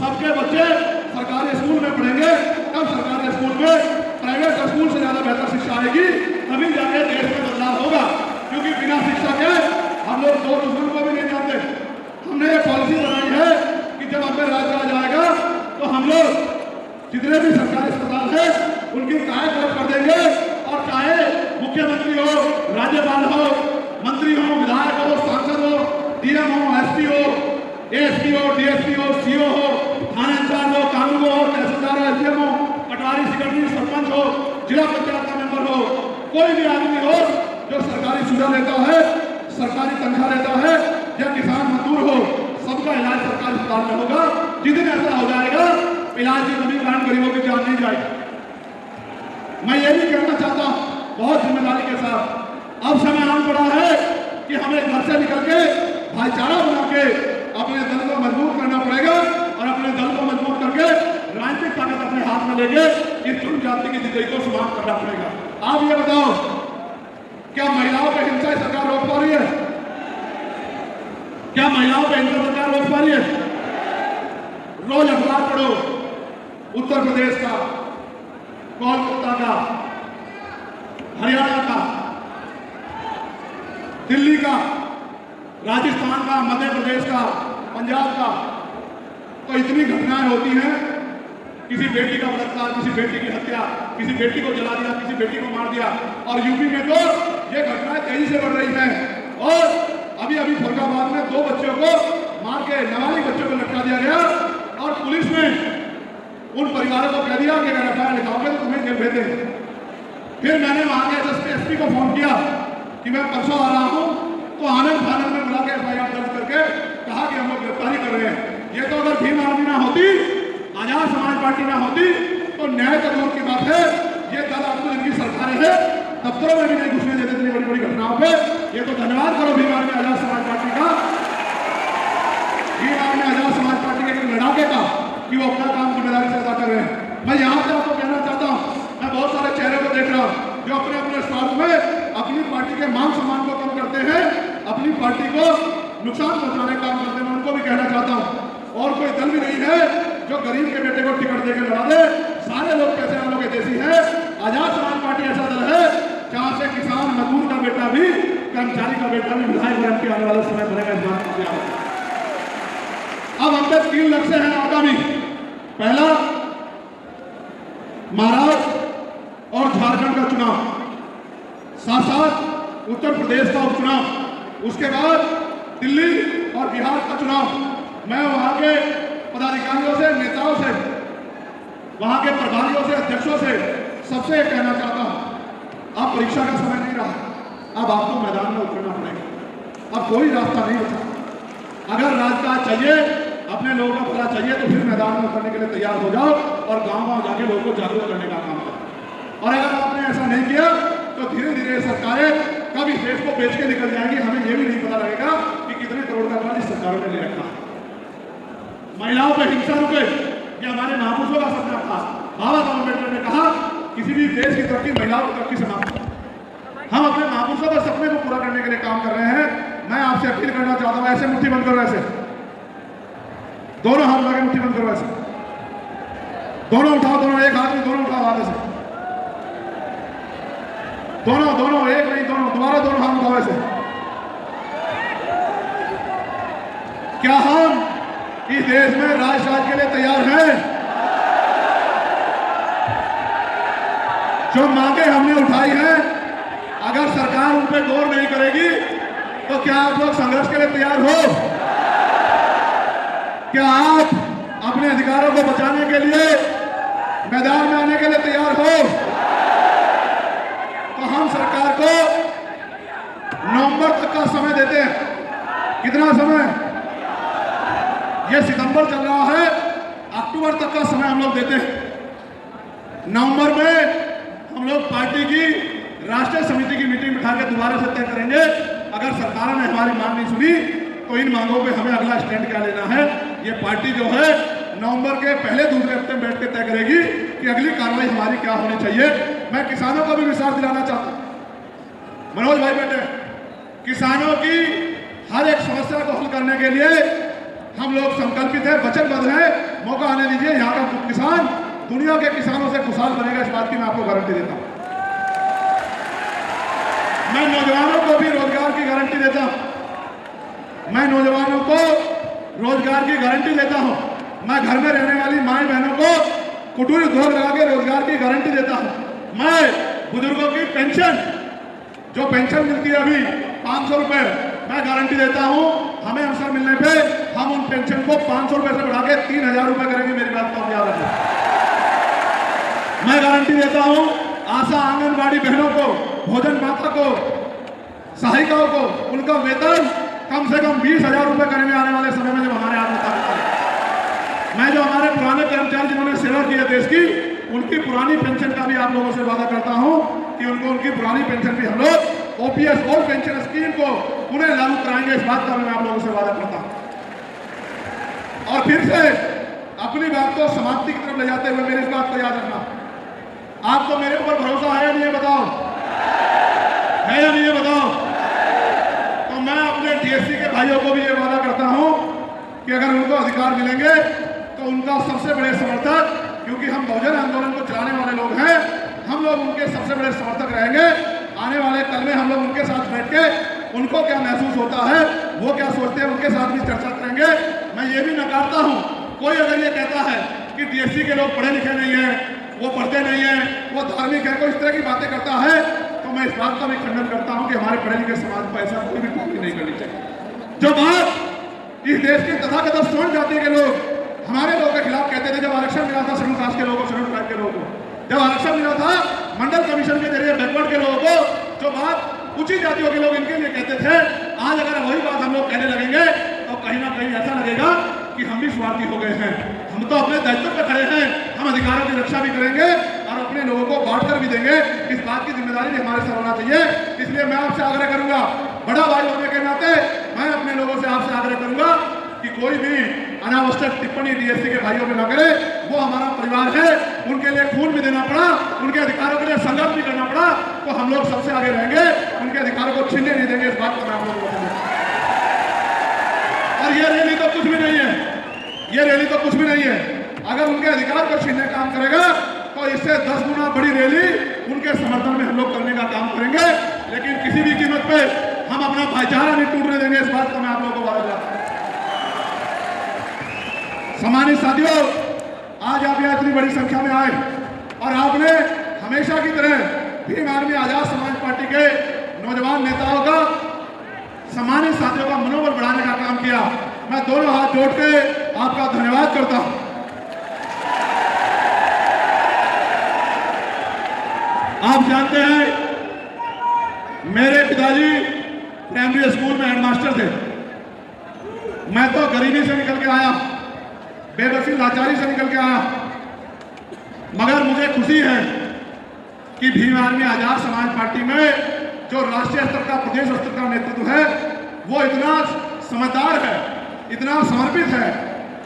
सबके बच्चे सरकारी स्कूल में पढ़ेंगे। तब सरकारी स्कूल में प्राइवेट स्कूल से ज्यादा बेहतर शिक्षा आएगी, तभी जाके देश में बदलाव होगा। क्योंकि बिना शिक्षा के हम लोग दो दुश्मन को भी नहीं जानते। हमने ये पॉलिसी बनाई है कि जब हमें राज्य आ जाएगा तो हम लोग जितने भी सरकारी अस्पताल है उनकी कायाकल्प कर देंगे। और चाहे मुख्यमंत्री हो, राज्यपाल हो, मंत्री हो, विधायक हो, सांसद हो, डीएम हो, एसपी हो, एएसपी हो, डीएसपी हो, सीओ हो, थाना इंचार्ज हो, कानून हो, तहसीलदार हो, एसडीएम हो, पटवारी, सेक्रेटरी, सरपंच हो, जिला पंचायत का मेंबर हो, कोई भी आदमी हो जो सरकारी सुविधा लेता है, सरकारी तनख्वाह लेता है, या किसान मजदूर हो, सबका इलाज सरकारी अस्पताल में होगा। जिस दिन ऐसा हो जाएगा, इलाज की कमी कारण गरीबों की जान नहीं जाएगी। मैं ये भी कहना चाहता हूँ बहुत जिम्मेदारी के साथ, अब समय आन पड़ा है कि हमें घर से निकल के भाईचारा बना के अपने दल को मजबूत करना पड़ेगा। और अपने दल को मजबूत करके राजनीतिक ताकत अपने हाथ में लेके इस चुन जाति की जिंदगी को समाप्त करना पड़ेगा। आप ये बताओ, क्या महिलाओं पर हिंसा सरकार रोक पा रही है? क्या महिलाओं पर हिंसा सरकार रोक पा रही है? रोज अखबार पढ़ो, उत्तर प्रदेश का, कोलकाता का, हरियाणा का, दिल्ली का, राजस्थान का, मध्य प्रदेश का, पंजाब का, तो इतनी घटनाएं होती हैं। किसी बेटी का बलात्कार, किसी बेटी की हत्या, किसी बेटी को जला दिया, किसी बेटी को मार दिया। और यूपी में तो ये घटनाएं तेजी से बढ़ रही हैं। और अभी अभी फरुखाबाद में 2 बच्चों को मार के, नाबालिग बच्चों को लटका दिया गया। और पुलिस ने उन परिवारों को कह दिया कि अगर एफआईआर लिखाओगे तो तुम्हें जेल भेज देंगे। फिर मैंने वहां के एसपी को फोन किया कि मैं परसों आ रहा हूं, तो आनंद फानंद में बुला के एफआईआर दर्ज करके कहा कि हम लोग गिरफ्तारी कर रहे हैं। ये तो अगर भीम आर्मी ना होती, आजाद समाज पार्टी ना होती, तो न्याय का दूर की बात है। ये दल आपको इनकी सरकारें हैं, दफ्तरों में भी नहीं घुसने देते इतनी बड़ी बड़ी घटनाओं पे। ये तो धन्यवाद करो भीम आर्मी आजाद समाज पार्टी का, भीम आर्मी आजाद समाज पार्टी के लड़ाके का, कि वो अपना काम जिम्मेदारी से अदा कर रहे हैं। मैं यहाँ से आपको कहना चाहता हूँ, मैं बहुत सारे चेहरे को देख रहा हूँ जो अपने अपने स्वार्थ में अपनी पार्टी के मान सम्मान को कम करते हैं, अपनी पार्टी को नुकसान पहुंचाने का काम करते हैं। मैं उनको भी कहना चाहता हूँ, और कोई दल भी नहीं है जो गरीब के बेटे को टिकट देकर लड़ा दे। सारे लोग कैसे हम लोग देसी हैं। आजाद समाज पार्टी ऐसा दल है जहाँ से किसान, मजदूर का बेटा भी, कर्मचारी का बेटा भी विधायक बन के आने वाला समय बनेगा। इस बात को अब हम पे 3 लक्ष्य हैं आगामी। पहला, महाराष्ट्र और झारखंड का चुनाव, साथ साथ उत्तर प्रदेश का उपचुनाव, उसके बाद दिल्ली और बिहार का चुनाव। मैं वहां के पदाधिकारियों से, नेताओं से, वहां के प्रभारियों से, अध्यक्षों से, सबसे कहना चाहता हूं, अब परीक्षा का समय नहीं रहा, अब आपको मैदान में उतरना पड़ेगा। अब कोई रास्ता नहीं बचा। अगर राजकाज चाहिए, अपने लोगों का भला चाहिए, तो फिर मैदान में उतरने के लिए तैयार हो जाओ और गांव-गांव जाके लोगों को जागरूक करने का काम करो। और अगर आपने ऐसा नहीं किया तो धीरे धीरे सरकारें कब इस देश को बेच के निकल जाएंगी, हमें यह भी नहीं पता लगेगा कि कितने करोड़ का कर्ज इस सरकारों ने ले रखा। महिलाओं पर हिंसा रुके, ये हमारे महापुरुषों का सपना था। बाबा साहब अम्बेडकर ने कहा, किसी भी देश की तरक्की महिलाओं की तरक्की से मांगता है। हम अपने महापुरुषों के सपने को पूरा करने के लिए काम कर रहे हैं। मैं आपसे अपील करना चाहता हूँ, ऐसे मुट्ठी बंद करो, ऐसे दोनों हाथ लगे, मुट्ठी बंद करो, ऐसे दोनों उठाओ, दोनों एक हाथ में, दोनों उठाओ, हाथ से दोनों, दोनों एक नहीं, दोनों, दोबारा दोनों हाथ उठाओ ऐसे। क्या हम इस देश में राजराज के लिए तैयार हैं? जो मांगे हमने उठाई हैं, अगर सरकार उन पर गौर नहीं करेगी तो क्या आप लोग संघर्ष के लिए तैयार हो? क्या आप अपने अधिकारों को बचाने के लिए मैदान में आने के लिए तैयार हो? तो हम सरकार को नवंबर तक का समय देते हैं। कितना समय? ये सितंबर चल रहा है, अक्टूबर तक का समय हम लोग देते हैं। नवंबर में हम लोग पार्टी की राष्ट्रीय समिति की मीटिंग बिठा के दोबारा से तय करेंगे। अगर सरकार ने हमारी मांग नहीं सुनी तो इन मांगों पे हमें अगला स्टैंड क्या लेना है, ये पार्टी जो है नवंबर के पहले दूसरे हफ्ते में बैठ के तय करेगी कि अगली कार्रवाई हमारी क्या होनी चाहिए। मैं किसानों को भी विश्वास दिलाना चाहता हूं। मनोज भाई बेटे, किसानों की हर एक समस्या को हल करने के लिए हम लोग संकल्पित है, वचनबद्ध है। मौका आने दीजिए, यहाँ का किसान दुनिया के किसानों से खुशहाल बनेगा, इस बात की मैं आपको गारंटी देता हूं। मैं नौजवानों को भी रोजगार की गारंटी देता हूं। मैं नौजवानों को रोजगार की गारंटी देता हूं। मैं घर में रहने वाली माई बहनों को कुटीर उद्योग लगा के रोजगार की गारंटी देता हूं। मैं बुजुर्गों की पेंशन, जो पेंशन मिलती है अभी 500 रुपए, मैं गारंटी देता हूं हमें अवसर मिलने पे हम उन पेंशन को 500 रुपए से बढ़ा के 3000 रुपए करेंगे। मेरी बात को याद रखें। मैं गारंटी देता हूं आशा आंगनबाड़ी बहनों को, भोजन माता को, सहायिकाओं को, उनका वेतन कम से कम 20,000 रुपए करेंगे आने वाले समय में, जब हमारे हाथ में। मैं जो हमारे पुराने कर्मचारी जिन्होंने सेवा की है देश की, उनकी पुरानी पेंशन का भी आप लोगों से वादा करता हूं कि उनको उनकी पुरानी पेंशन भी हम लोग ओपीएस और पेंशन स्कीम को उन्हें लागू कराएंगे। इस बात का मैं आप लोगों से वादा करता हूं। और फिर से अपनी बात को समाप्ति की तरफ ले जाते हुए मेरी इस बात को याद रखना, आपको मेरे ऊपर भरोसा है या नहीं है? बताओ, है या नहीं है? बताओ। तो मैं अपने डीएससी के भाइयों को भी ये वादा करता हूं कि अगर उनको अधिकार मिलेंगे तो उनका सबसे बड़े समर्थक, क्योंकि हम बहुजन आंदोलन को चलाने वाले लोग हैं, हम लोग उनके सबसे बड़े समर्थक रहेंगे। आने वाले कल में हम लोग उनके साथ बैठ के उनको क्या महसूस होता है, वो क्या सोचते हैं, उनके साथ भी चर्चा करेंगे। मैं ये भी नकारता हूं कोई अगर ये कहता है कि डीएससी के लोग पढ़े लिखे नहीं है, वो पढ़ते नहीं है, वो धार्मिक है, कोई इस तरह की बातें करता है, तो मैं इस बात का भी खंडन करता हूं कि हमारे पढ़े लिखे समाज को ऐसा कोई भी टिप्पणी नहीं करनी चाहिए। जो बात इस देश के तथाकथित स्वर्ण जाति के लोग हमारे लोगों के खिलाफ कहते थे, जब आरक्षण मिला था शेड्यूल कास्ट के लोगों को, शेड्यूल ट्राइब के लोगों को, जब आरक्षण मिला था मंडल कमीशन के जरिए बैकवर्ड के लोगों को, जो बात ऊंची जातियों के लोग इनके लिए कहते थे, आज अगर वही बात हम लोग कहने लगेंगे तो कहीं ना कहीं ऐसा लगेगा कि हम भी स्वार्थी हो गए हैं। हम तो अपने दायित्व पर खड़े हैं, हम अधिकारों की रक्षा भी करेंगे और अपने लोगों को बांट कर भी देंगे। इस बात की जिम्मेदारी भी हमारे सर होना चाहिए। इसलिए मैं आपसे आग्रह करूंगा, बड़ा भाई होने के नाते मैं अपने लोगों से आपसे आग्रह करूंगा कि कोई भी अनावश्यक टिप्पणी डीएससी के भाइयों पे न करे। वो हमारा परिवार है, उनके लिए खून भी देना पड़ा, उनके अधिकारों के लिए संघर्ष भी करना पड़ा, तो हम लोग सबसे आगे रहेंगे, उनके अधिकारों को छीनने नहीं देंगे। इस बात को मैं आप लोगों को बताऊंगा। और ये रैली तो कुछ भी नहीं है, ये रैली तो कुछ भी नहीं है। अगर उनके अधिकार को छीनने का काम करेगा तो इससे 10 गुना बड़ी रैली उनके समर्थन में हम लोग करने का काम करेंगे। लेकिन किसी भी कीमत पे हम अपना भाईचारा नहीं टूटने देंगे। इस बात को मैं आप लोगों को वादा करता हूं। सम्मानित साथियों, आज आप यहाँ इतनी बड़ी संख्या में आए और आपने हमेशा की तरह भीम आर्मी आजाद समाज पार्टी के नौजवान नेताओं का, सम्मानित साथियों का मनोबल बढ़ाने का काम किया। मैं दोनों हाथ जोड़ के आपका धन्यवाद करता हूं। आप जानते हैं मेरे पिताजी प्राइमरी स्कूल में हेडमास्टर थे। मैं तो गरीबी से निकल के आया, बेबसी लाचारी से निकल के आया, मगर मुझे खुशी है कि भीम आर्मी आजाद समाज पार्टी में जो राष्ट्रीय स्तर का, प्रदेश स्तर का नेतृत्व है, वो इतना समझदार है, इतना समर्पित है,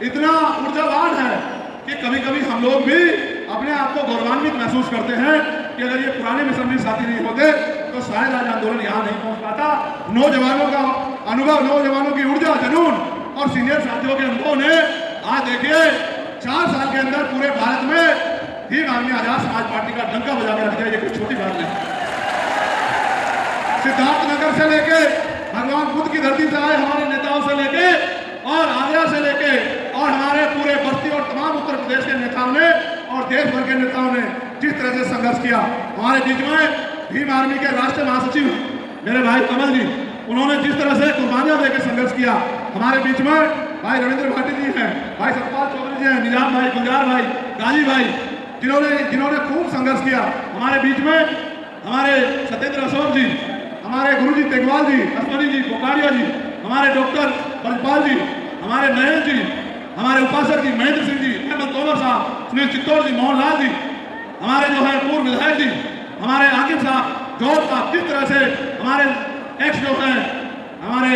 इतना ऊर्जावान है कि कभी कभी हम लोग भी अपने आप को गौरवान्वित महसूस करते हैं कि अगर ये पुराने मिशनरी साथी नहीं होते तो शायद आज आंदोलन यहाँ नहीं पहुंच पाता। नौजवानों का अनुभव, नौजवानों की ऊर्जा, जुनून और सीनियर साथियों के अनुभव ने आज देखिए 4 साल के अंदर पूरे भारत में भीम आर्मी आजाद समाज पार्टी का डंका बजा के रख दिया। ये कोई छोटी बात नहीं। सिद्धार्थनगर से लेके भगवान बुद्ध की धरती से आए हमारे नेताओं से लेके और आगरा से लेके और हमारे पूरे बस्ती और तमाम उत्तर प्रदेश के नेताओं ने और देश भर के नेताओं ने जिस तरह से संघर्ष किया, हमारे बीच में भीम आर्मी के राष्ट्रीय महासचिव मेरे भाई कमल जी, उन्होंने जिस तरह से कुर्बानियां देकर संघर्ष किया, हमारे बीच में भाई रविंद्र भाटी जी हैं, भाई सतपाल चौधरी जी हैं, निजाम भाई, गुलजार भाई, गाजी भाई, जिन्होंने खूब संघर्ष किया। हमारे बीच में हमारे सत्येंद्र अशोक जी, हमारे गुरुजी तेगवाल जी, अश्वनी जी, बोकारिया जी, हमारे डॉक्टर ब्रजपाल जी, हमारे नयन जी, हमारे उपासक जी महेंद्र सिंह जी, अहमद तोमर साहब, सुनील चित्तौड़ जी, मोहन लाल जी, हमारे जो है पूर्व विधायक जी, हमारे आकिब साहब, जौहर साहब, जिस तरह से हमारे एक्स जो है हमारे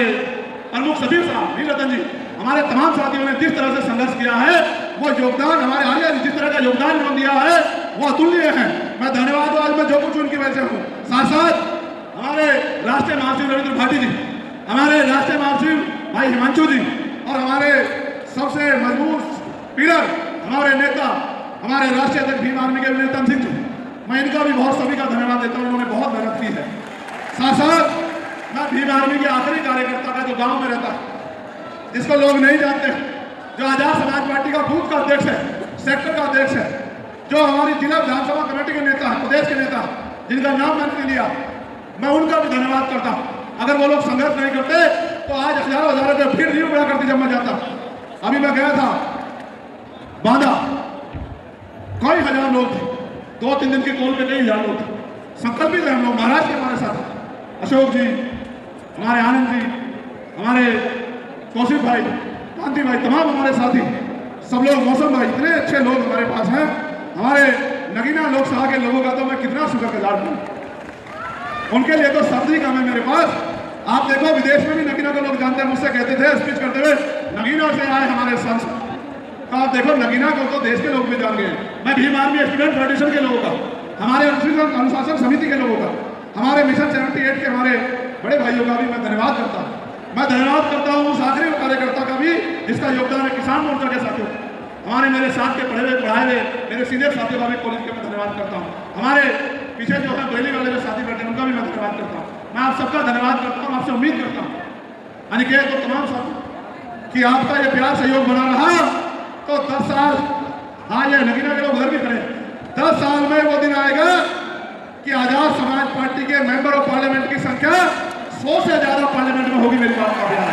प्रमुख सचिव साहब नीलरतन जी, हमारे तमाम साथियों ने जिस तरह से संघर्ष किया है, वो योगदान हमारे आर्या जी जिस तरह का योगदान उन्होंने दिया है वो अतुल्य है। मैं धन्यवाद आज मैं जो कुछ उनकी वजह से हूँ। साथ साथ हमारे राष्ट्रीय महासचिव रविंद्र भाटी जी, हमारे राष्ट्रीय महासचिव भाई हिमांशु जी और हमारे सबसे मजबूत पिलर हमारे नेता हमारे राष्ट्रीय अध्यक्ष भीम आर्मी के नीलतन सिंह जी, मैं इनका भी बहुत सभी का धन्यवाद देता हूँ, इन्होंने बहुत मेहनत की है। साथ साथ मैं भीम आर्मी के आखिरी कार्यकर्ता का जो गांव में रहता है, जिसको लोग नहीं जानते, जो आजाद समाज पार्टी का बूथ का अध्यक्ष है, सेक्टर का अध्यक्ष है, जो हमारी जिला विधानसभा कमेटी के नेता है, प्रदेश के नेता, जिनका नाम मैंने नहीं लिया, मैं उनका भी धन्यवाद करता हूँ। अगर वो लोग संघर्ष नहीं करते तो आज हजारों हजारों भीड़ नहीं उड़ा करती जब मैं जाता। अभी मैं गया था बांदा, कई हजार लोग थे, 2-3 दिन के कॉल पे कई हजार लोग थे, संकल्पित है हम लोग, महाराज के हमारे साथ अशोक जी, हमारे आनंद जी, हमारे कौशिक भाई, कांति भाई, तमाम हमारे साथी, सब लोग, मौसम भाई, इतने अच्छे लोग हमारे पास हैं। हमारे नगीना लोकसभा के लोगों का तो मैं कितना शुक्रगुजार हूँ, उनके लिए तो शब्द ही कम है मेरे पास। आप देखो विदेश में भी नगीना के लोग जानते हैं, मुझसे कहते थे स्पीच करते हुए, नगीना से आए हमारे सांसद, तो आप देखो नगीना को तो देश के लोग भी जान गए। मैं भीम आर्मी स्टूडेंट फेडरेशन के लोगों का, हमारे अनुशासन समिति के लोगों का, हमारे मिशन 78 के हमारे बड़े भाइयों का भी मैं धन्यवाद करता हूँ। मैं धन्यवाद करता हूँ उस आखिरी कार्यकर्ता का भी जिसका योगदान है किसान मोर्चा के साथियों, हमारे मेरे साथ के पढ़े हुए मेरे सीनियर साथियों का भी कॉलेज के मैं धन्यवाद करता हूँ। हमारे पीछे जो है बरेली वाले जो साथी बैठे उनका भी मैं धन्यवाद करता हूँ। मैं आप सबका धन्यवाद करता हूँ, आपसे उम्मीद करता हूँ अनिकेत और तमाम साथी कि आपका ये प्यार सहयोग बना रहा तो 10 साल, हाँ ये नगीना के लोग उधर भी खड़े, 10 साल में वो दिन आएगा कि आजाद समाज पार्टी के मेंबर ऑफ पार्लियामेंट की संख्या 100 से ज्यादा पार्लियामेंट में होगी। मेरी बात का बयान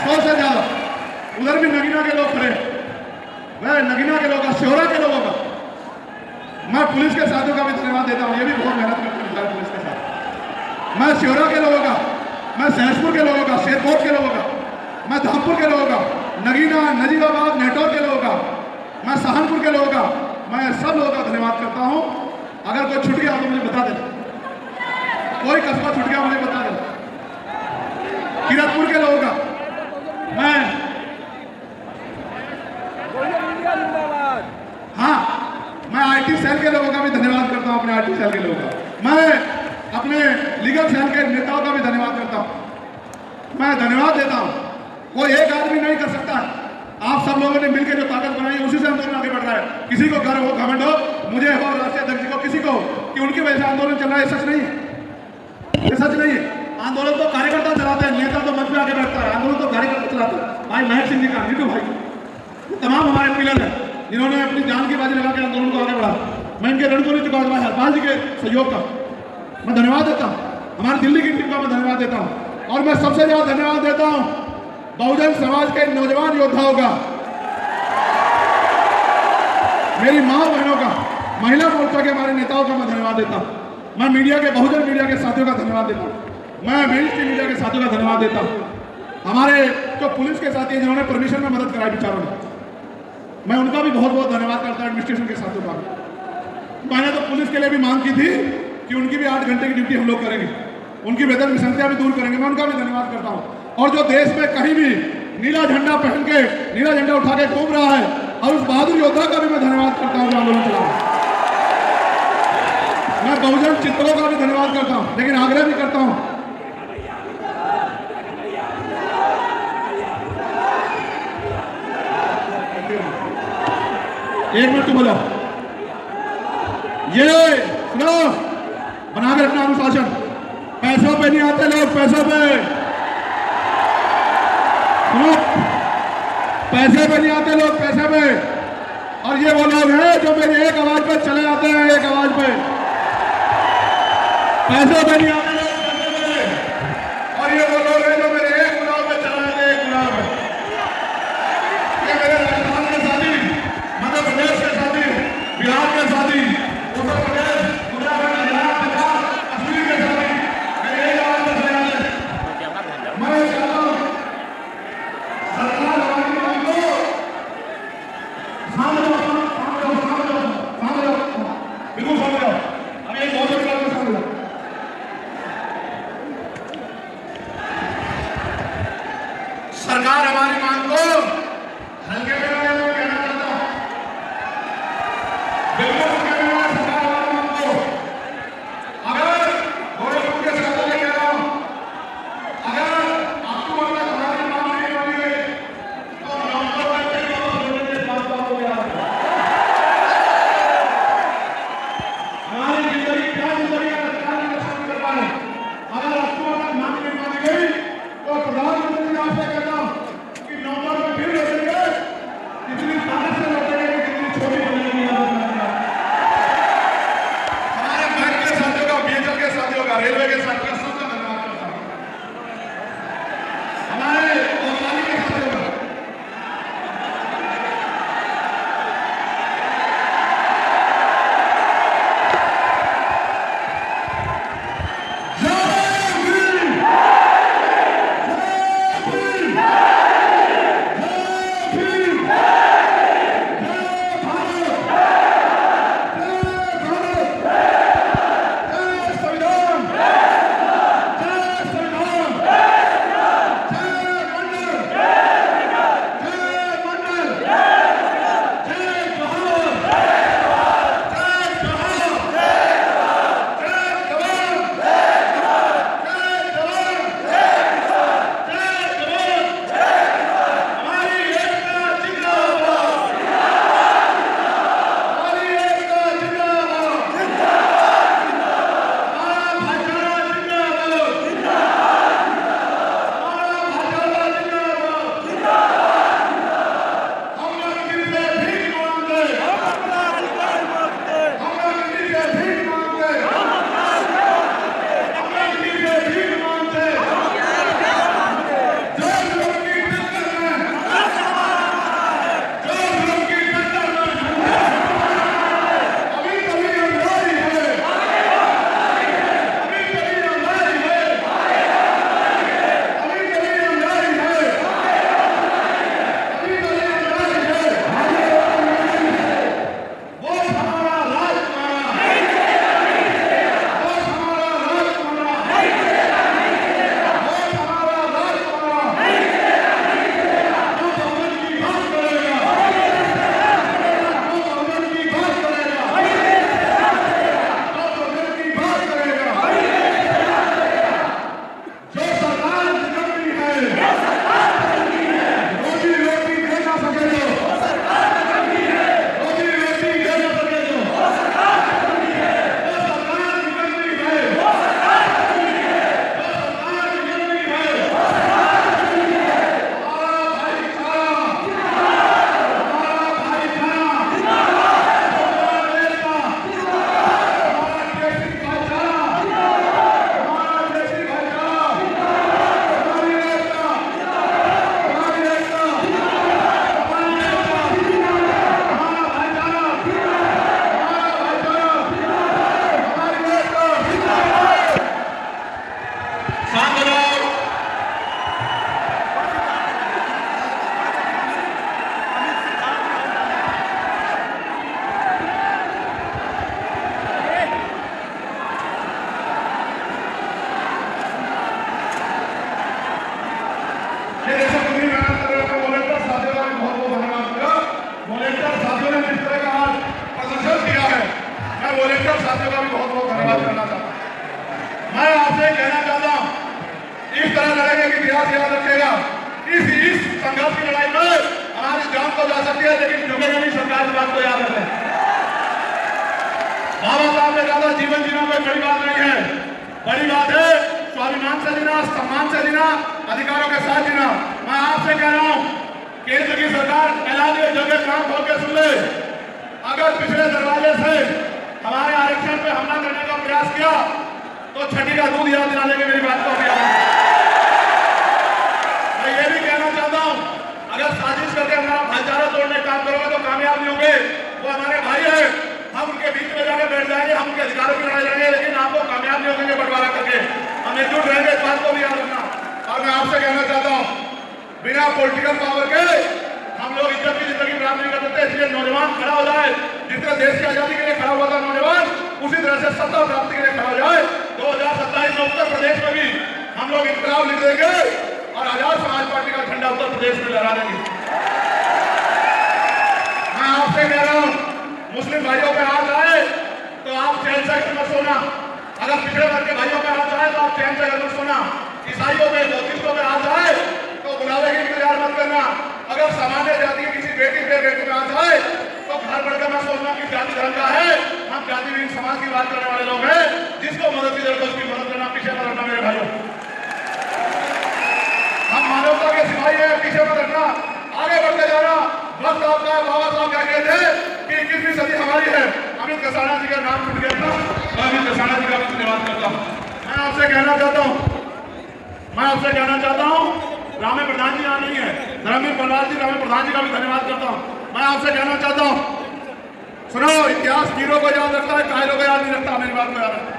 100 से ज्यादा, उधर भी नगीना के लोग खड़े, वह नगीना के लोग का, श्योरा के लोगों का। मैं पुलिस के साथियों का भी धन्यवाद देता हूँ, ये भी बहुत मेहनत करते हैं पुलिस के साथ। मैं श्योरा के लोगों का, मैं सहसपुर के लोगों का, शेरकोट के लोगों का, मैं धामपुर के लोगों का, नगीना, नजीबाबाद, नेटौर के लोगों का, मैं सहारनपुर के लोगों का, मैं सब लोगों का धन्यवाद करता हूँ। अगर कोई छूट गया तो मुझे बता देना, कोई कस्बा छूट गया मुझे बता देना। किरतपुर के लोगों का मैं, हाँ मैं आईटी सेल के लोगों का भी धन्यवाद करता हूँ, अपने आईटी सेल के लोगों का। मैं अपने लीगल सेल के नेताओं का भी धन्यवाद करता हूँ। मैं धन्यवाद देता हूँ, कोई एक आदमी नहीं कर सकता, आप सब लोगों ने मिलकर जो ताकत बनाई उसी से आंदोलन आगे बढ़ रहा है। किसी को गर्व हो, घमंड हो, मुझे हो, राष्ट्रीय अध्यक्ष जी को, किसी को, कि उनकी वजह से आंदोलन चल रहा है, सच नहीं है, ये सच नहीं है। आंदोलन तो कार्यकर्ता चलाते हैं, नेता तो मंच में आगे बैठता है, आंदोलन तो कार्यकर्ता चलाते हैं। भाई महक सिंह जी का, नीटू भाई, तमाम हमारे पिलर हैं जिन्होंने अपनी जान की बाजी लगा के आंदोलन को आगे बढ़ा। मैं इनके ऋण को नहीं चुका, भाई हरपाल जी के सहयोग का मैं धन्यवाद देता हूँ, हमारी दिल्ली की टीम का मैं धन्यवाद देता हूँ, और मैं सबसे ज्यादा धन्यवाद देता हूँ बहुजन समाज के नौजवान योद्धाओं का, मेरी माँ बहनों का, महिला मोर्चा के हमारे नेताओं का मैं धन्यवाद देता हूँ। मैं मीडिया के, बहुजन मीडिया के साथियों का धन्यवाद देता हूँ। मैं मेन स्ट्रीम मीडिया के साथियों का धन्यवाद देता हूँ। हमारे जो पुलिस के साथी हैं जिन्होंने परमिशन में मदद कराई बेचारों ने, मैं उनका भी बहुत बहुत धन्यवाद करता हूँ। एडमिनिस्ट्रेशन के साथियों का, मैंने तो पुलिस के लिए भी मांग की थी कि उनकी भी 8 घंटे की ड्यूटी हम लोग करेंगे, उनकी वेतन विसंगतियां भी दूर करेंगे, मैं उनका भी धन्यवाद करता हूँ। और जो देश में कहीं भी नीला झंडा पहन के, नीला झंडा उठा के घूम रहा है, और उस बहादुर योद्धा का भी मैं धन्यवाद करता हूँ जो आंदोलन चला रहा है। मैं बहुजन चित्रों का भी धन्यवाद करता हूँ, लेकिन आग्रह भी करता हूँ, एक मिनट बोलो, ये सुनो, बना के रखना अनुशासन। पैसों पे नहीं आते लोग, पैसों पे सुनो, पैसे पे नहीं आते लोग, पैसे पे। और ये वो लोग हैं जो मेरी एक आवाज पे चले जाते हैं, एक आवाज पे। पैसों पे नहीं आते लोग, पैसे पे। और ये वो लोग हैं जो मेरे एक बुलाव पे चले बिल्कुल उसके बिना सरकार वालों को अगर गोरखपुर के साथ में कह रहा हूं, अगर अक्टूबर तक हमारी मांग नहीं होगी तो नवंबर में फिर के साथ हो गया। हमारी जिंदगी क्या जिंदगी का सरकार नहीं कर पाए। अगर अक्टूबर तक मांग नहीं मानी गई तो प्रधानमंत्री ने आपसे कहता हूं कि नवंबर में फिर लौटेंगे, इतनी ताकत से लौटेंगे कि कितनी छोटी बनेगी। हमारे बैंक के साथियों का, बीएसएफ के साथियों का, रेलवे के साथियों का सबका धन्यवाद करता हूं। हमारे औद्योगिक के साथियों का साथियों का भी बहुत बहुत धन्यवाद करना चाहता हूँ। मैं आपसे कहना चाहता हूँ, इस तरह लड़ेंगे कि इतिहास याद रखेगा। इस संघर्ष की लड़ाई में हमारी जान तो जा सकती है, लेकिन झुकेगा नहीं। सरकार की बात को याद रखें। बाबा साहब ने कहा जीवन जीना कोई बड़ी बात नहीं है, बड़ी बात है स्वाभिमान से जीना, सम्मान से जीना, अधिकारों के साथ जीना। मैं आपसे कह रहा हूँ, केंद्र की सरकार ऐलान जगह काम खोल के सुन ले। अगर पिछले दरवाजे से हमारे आरक्षण पे हमला करने का प्रयास किया तो छठी का दूध याद दिला देंगे। मेरी बात को मैं ये भी कहना चाहता हूं, अगर साजिश करके हमारा भाईचारा तोड़ने काम करोगे तो कामयाब नहीं होंगे। वो हमारे भाई है, हम उनके बीच में जाके बैठ जाएंगे, हम उनके अधिकारों की लड़ाई लड़ेंगे, लेकिन आपको कामयाब नहीं होंगे बंटवारा करके। हम एकजुट रहेंगे, इस बात को भी याद रखना। और मैं आपसे कहना चाहता हूँ, बिना पॉलिटिकल पावर के हम लोग इज्जत की जिंदगी प्राप्त नहीं कर सकते। इसलिए नौजवान खड़ा हो जाए, जिस तरह देश की आजादी के लिए खड़ा हुआ था नौजवान, उसी तरह से सत्ता प्राप्ति के लिए खड़ा हो जाए। 2027 में उत्तर प्रदेश में भी हम लोग इंकलाब लिख देंगे और आजाद समाज पार्टी का झंडा उत्तर प्रदेश में लहरा देंगे। मैं आपसे कह रहा हूं, मुस्लिम भाइयों पे अगर सामान्य जाति की किसी बेटी में आ जाए तो घर बढ़कर मैं सोचना कि जाति धर्म का है। हम जाति विहीन समाज की बात करने वाले लोग हैं। जिसको मदद की जरूरत है उसकी मदद करना, पीछे मत हटना मेरे भाइयों। हम मानवता के सिपाही हैं, पीछे मत हटना, आगे बढ़ते जाना। वक्त आपका है, बाबा साहब क्या कहते हैं कि 21वीं सदी हमारी है। अमित कसाना जी का नाम छूट गया था, मैं अमित कसाना जी का भी धन्यवाद करता हूँ। मैं आपसे कहना चाहता हूँ, रामे प्रधान जी यहाँ नहीं है, धर्मवीर बलवाल जी, रामे प्रधान जी का भी धन्यवाद करता हूँ। मैं आपसे कहना चाहता हूँ, सुनो, इतिहास हीरो को याद रखता है, कायरों को याद नहीं रखता। मेरी बात को याद रखता।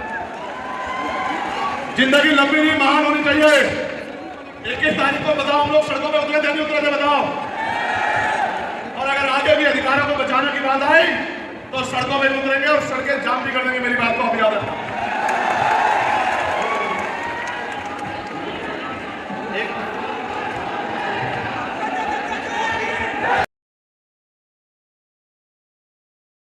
जिंदगी लंबी नहीं, महान होनी चाहिए। 21 तारीख को बताओ, हम लोग सड़कों पे उतरे थे नहीं उतरे थे, बताओ। और अगर आगे भी अधिकारों को बचाने की बात आई तो सड़कों पे उतरेंगे और सड़कें जाम भी कर देंगे। मेरी बात को आप याद रखना।